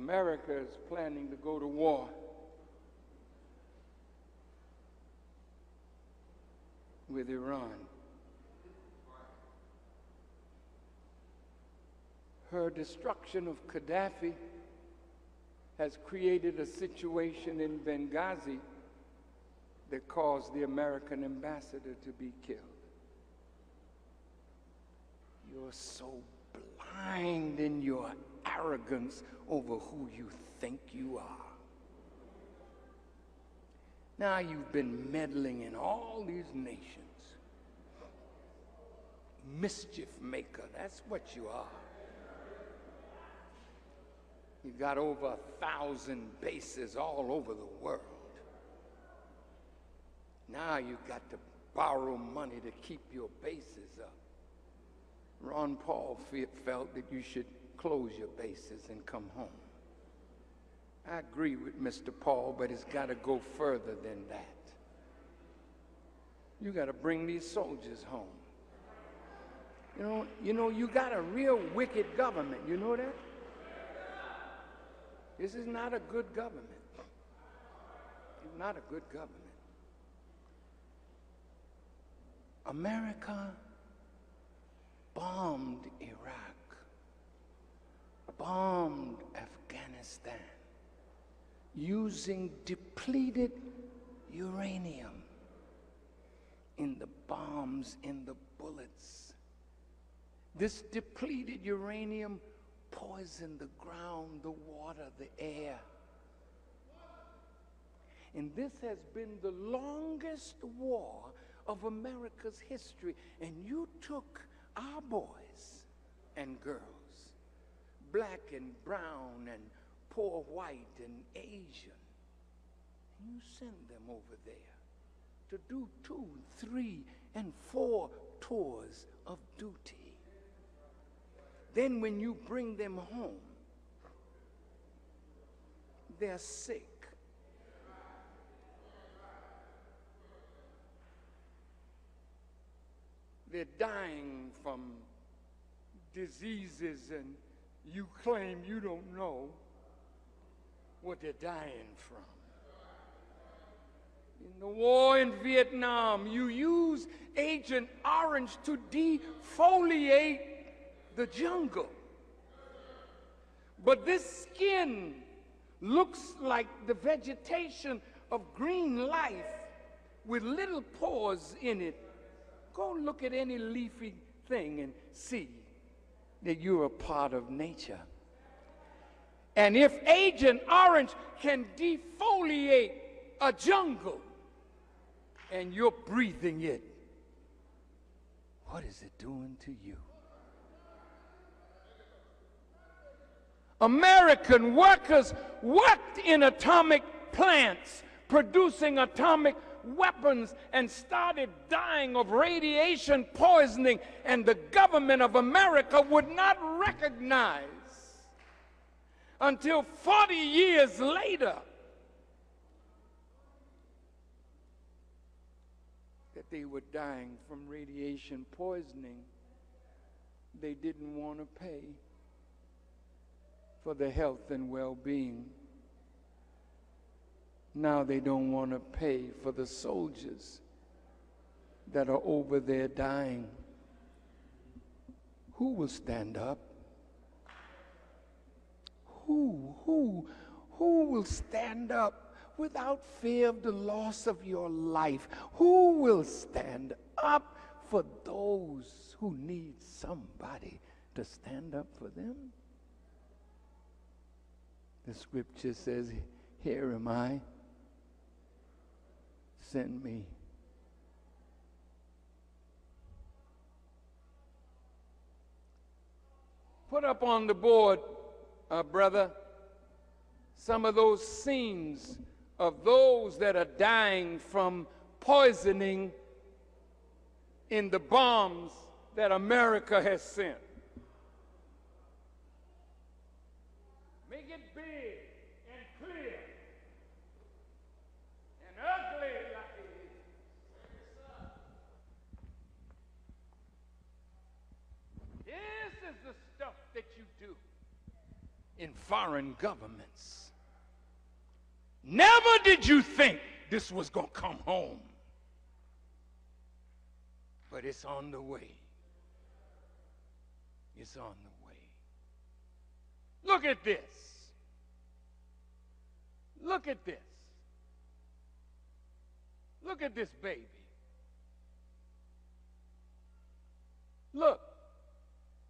America is planning to go to war. With Iran. Her destruction of Gaddafi has created a situation in Benghazi that caused the American ambassador to be killed. You're so blind in your arrogance over who you think you are. Now you've been meddling in all these nations. Mischief maker, that's what you are. You've got over 1,000 bases all over the world. Now you've got to borrow money to keep your bases up. Ron Paul felt that you should close your bases and come home. I agree with Mr. Paul, but it's got to go further than that. You got to bring these soldiers home. You got a real wicked government. You know that? This is not a good government. It's not a good government. America bombed Iraq, bombed Afghanistan, using depleted uranium in the bombs, in the bullets. This depleted uranium poisoned the ground, the water, the air. And this has been the longest war of America's history. And you took our boys and girls, black and brown and poor white and Asian, and you send them over there to do 2, 3, and 4 tours of duty. Then when you bring them home, they're sick. They're dying from diseases, and you claim you don't know what they're dying from. In the war in Vietnam, you use Agent Orange to defoliate the jungle. But this skin looks like the vegetation of green life with little pores in it. Go look at any leafy thing and see that you're a part of nature. And if Agent Orange can defoliate a jungle and you're breathing it, what is it doing to you? American workers worked in atomic plants producing atomic weapons and started dying of radiation poisoning, and the government of America would not recognize until 40 years later that they were dying from radiation poisoning. They didn't want to pay for the health and well-being. Now they don't want to pay for the soldiers that are over there dying. Who will stand up? Who will stand up without fear of the loss of your life? Who will stand up for those who need somebody to stand up for them? The scripture says, "Here am I, send me." Put up on the board, brother, some of those scenes of those that are dying from poisoning in the bombs that America has sent. Make it big and clear and ugly like it is. This is the stuff that you do. in foreign governments. Never did you think this was going to come home. But it's on the way. It's on the way. Look at this. Look at this. Look at this baby. Look.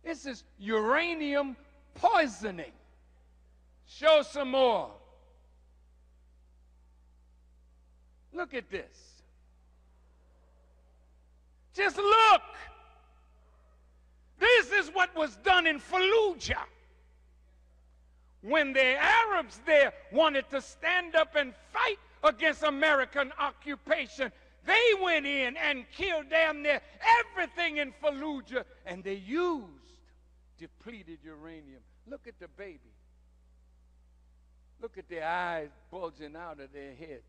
This is uranium poisoning. Show some more. Look at this. Just look. This is what was done in Fallujah. When the Arabs there wanted to stand up and fight against American occupation, they went in and killed damn near everything in Fallujah, and they used depleted uranium. Look at the baby. Look at their eyes bulging out of their heads.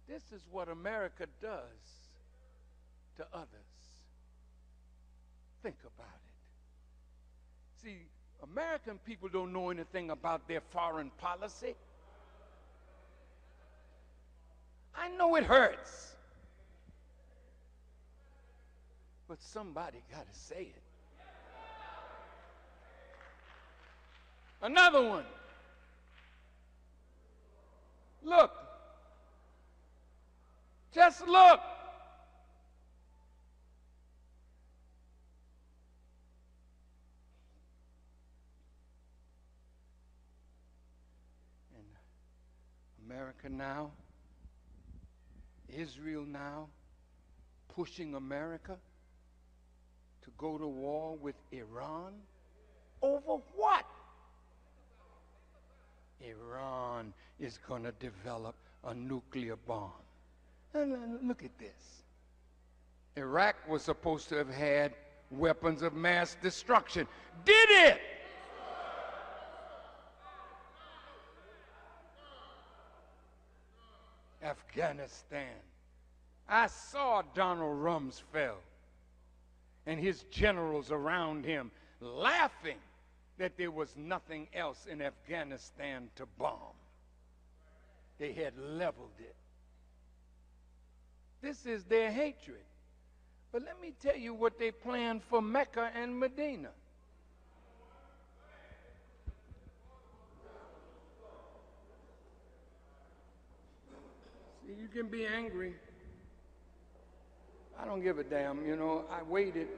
This is what America does to others. Think about it. See, American people don't know anything about their foreign policy. I know it hurts. But somebody got to say it. Another one. Look. Just look. And America now, Israel now, pushing America to go to war with Iran. Over what? Iran is going to develop a nuclear bomb. And look at this. Iraq was supposed to have had weapons of mass destruction. Did it? Afghanistan. I saw Donald Rumsfeld and his generals around him laughing that there was nothing else in Afghanistan to bomb. They had leveled it. This is their hatred. But let me tell you what they planned for Mecca and Medina. See, you can be angry. I don't give a damn, you know, I waited.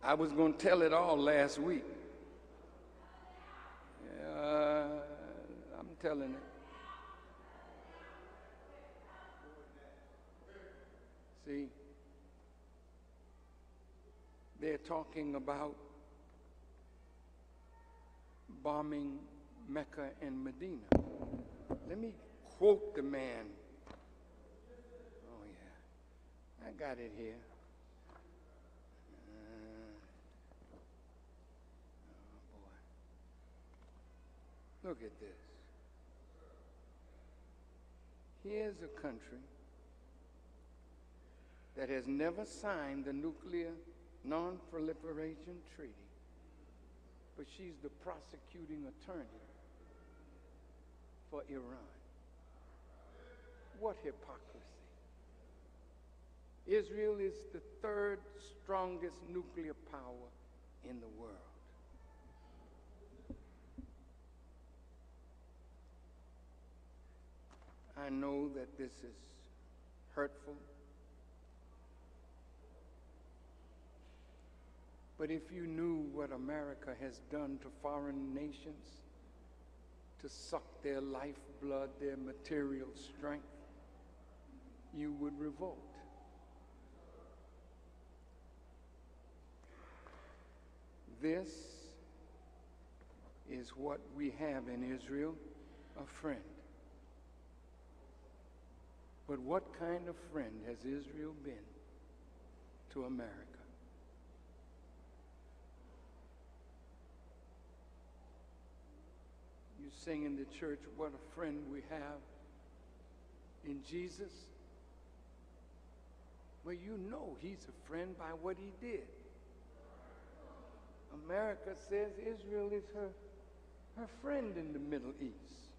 I was going to tell it all last week. I'm telling it. See, they're talking about bombing Mecca and Medina. Let me quote the man. Oh, yeah. I got it here. Oh, boy. Look at this. Here's a country that has never signed the Nuclear Non-Proliferation Treaty, but she's the prosecuting attorney for Iran. What hypocrisy. Israel is the third strongest nuclear power in the world. I know that this is hurtful, but if you knew what America has done to foreign nations to suck their lifeblood, their material strength, you would revolt. This is what we have in Israel, a friend. But what kind of friend has Israel been to America? You sing in the church, what a friend we have in Jesus. Well, you know he's a friend by what he did. America says Israel is her friend in the Middle East.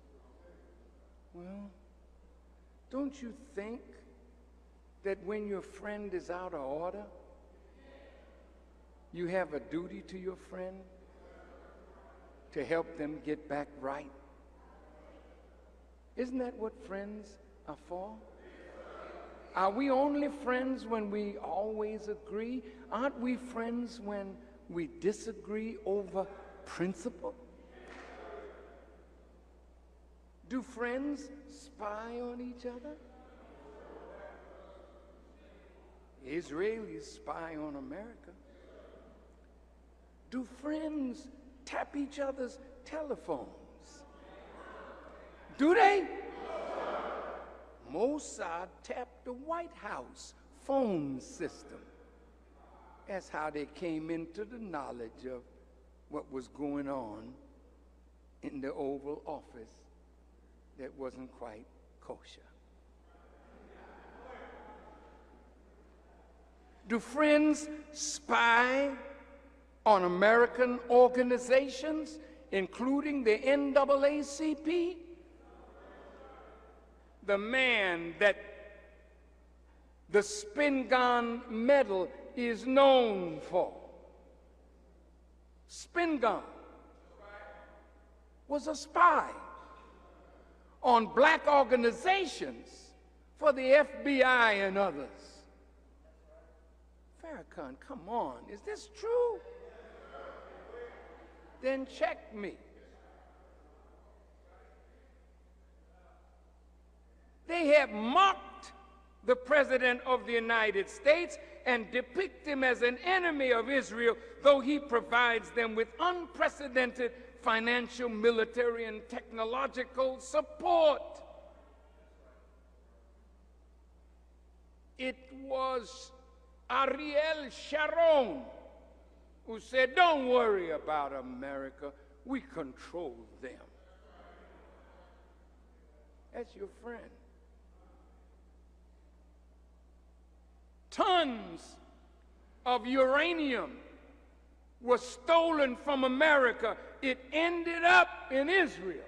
Well, don't you think that when your friend is out of order, you have a duty to your friend to help them get back right? Isn't that what friends are for? Are we only friends when we always agree? Aren't we friends when we disagree over principle? Do friends spy on each other? Israelis spy on America. Do friends tap each other's telephones? Do they? Mossad tapped the White House phone system. That's how they came into the knowledge of what was going on in the Oval Office that wasn't quite kosher. Do friends spy on American organizations, including the NAACP? The man that the Spingarn Medal is known for. Spingarn was a spy on black organizations for the FBI and others. Farrakhan, come on, is this true? Then check me. They have mocked the President of the United States and depict him as an enemy of Israel, though he provides them with unprecedented financial, military, and technological support. It was Ariel Sharon who said, "Don't worry about America, we control them." That's your friend. Tons of uranium was stolen from America. It ended up in Israel.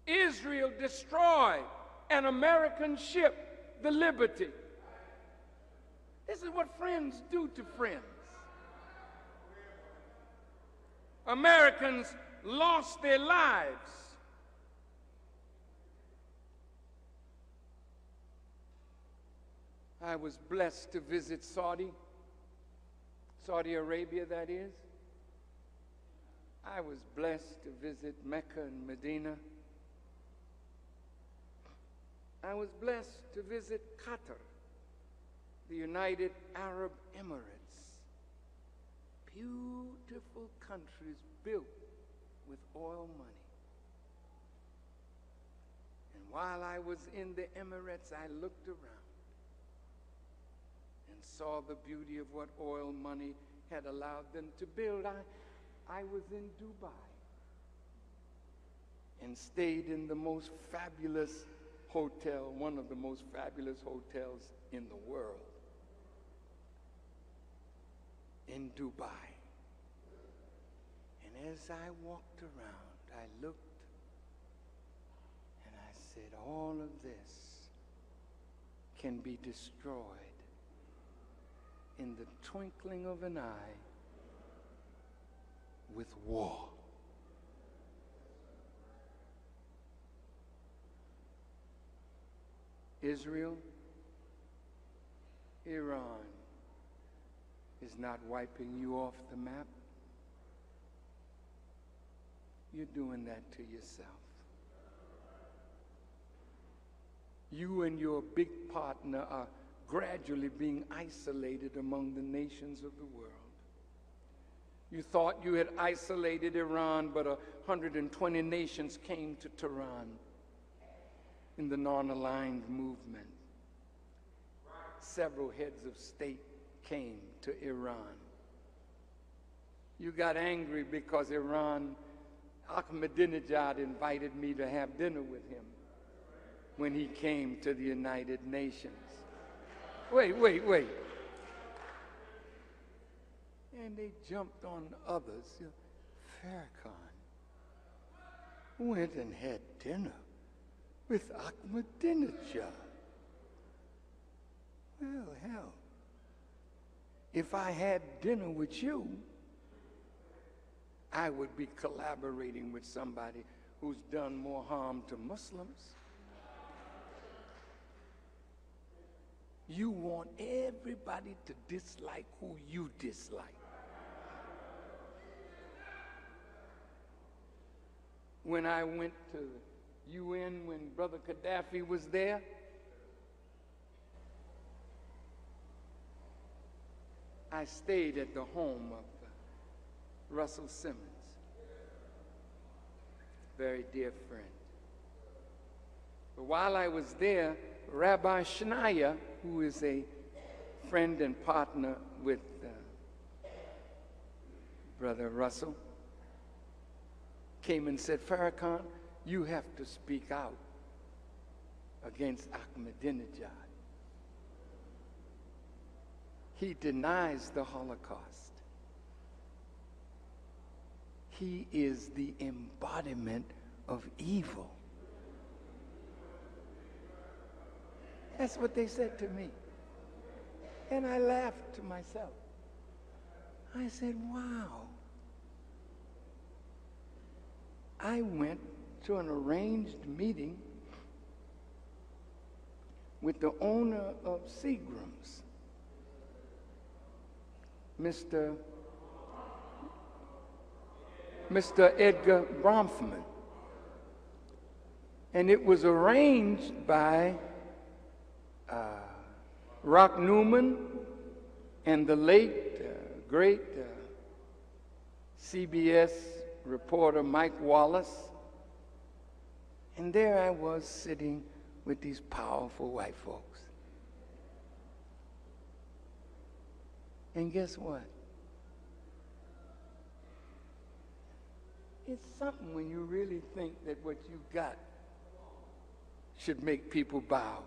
Israel destroyed an American ship, the Liberty. This is what friends do to friends. Americans lost their lives. I was blessed to visit Saudi Arabia, that is. I was blessed to visit Mecca and Medina. I was blessed to visit Qatar, the United Arab Emirates. Beautiful countries built with oil money. And while I was in the Emirates, I looked around and saw the beauty of what oil money had allowed them to build. I was in Dubai and stayed in the most fabulous hotel, one of the most fabulous hotels in the world, in Dubai. And as I walked around, I looked and I said, all of this can be destroyed in the twinkling of an eye with war. Israel, Iran is not wiping you off the map. You're doing that to yourself. You and your big partner are gradually being isolated among the nations of the world. You thought you had isolated Iran, but 120 nations came to Tehran in the non-aligned movement. Several heads of state came to Iran. You got angry because Ahmadinejad invited me to have dinner with him when he came to the United Nations. Wait. And they jumped on others. Farrakhan went and had dinner with Ahmadinejad. Well, hell, if I had dinner with you, I would be collaborating with somebody who's done more harm to Muslims. You want everybody to dislike who you dislike. When I went to the UN when Brother Gaddafi was there, I stayed at the home of Russell Simmons, very dear friend. But while I was there, Rabbi Schneier, who is a friend and partner with Brother Russell, came and said, Farrakhan, you have to speak out against Ahmadinejad. He denies the Holocaust. He is the embodiment of evil. That's what they said to me. And I laughed to myself. I said, wow. I went to an arranged meeting with the owner of Seagram's, Mr. Edgar Bronfman. And it was arranged by Rock Newman and the late, great CBS reporter Mike Wallace. And there I was sitting with these powerful white folks. And guess what? It's something when you really think that what you got should make people bow.